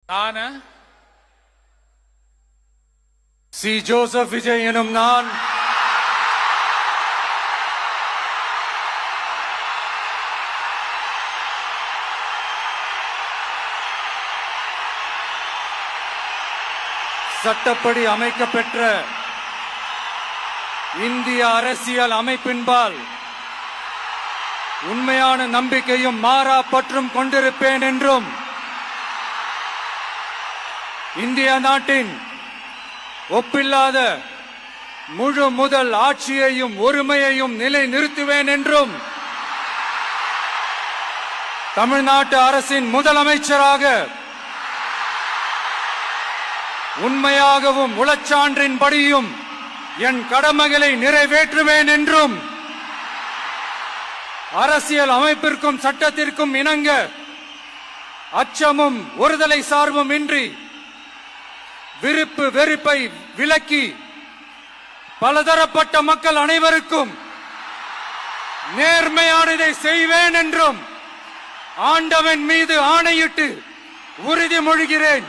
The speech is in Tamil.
நான் சி. ஜோசப் விஜய் எனும் நான் சட்டப்படி அமைக்கப்பெற்ற இந்திய அரசியல் அமைப்பின்பால் உண்மையான நம்பிக்கையும் மாறா பற்றும் கொண்டிருப்பேன் என்றும் இந்திய நாட்டின் ஒப்பில்லாத முழு முதல் ஆட்சியையும் ஒருமையையும் நிலை நிறுத்துவேன் என்றும் தமிழ்நாட்டு அரசின் முதலமைச்சராக உண்மையாகவும் உளச்சான்றின்படியும் என் கடமைகளை நிறைவேற்றுவேன் என்றும் அரசியல் அமைப்பிற்கும் சட்டத்திற்கும் இணங்க அச்சமும் ஒருதலை சார்பும் இன்றி விருப்பு வெறுப்பை விலக்கி பலதரப்பட்ட மக்கள் அனைவருக்கும் நேர்மையானதை செய்வேன் என்றும் ஆண்டவன் மீது ஆணையிட்டு உறுதிமொழிகிறேன்.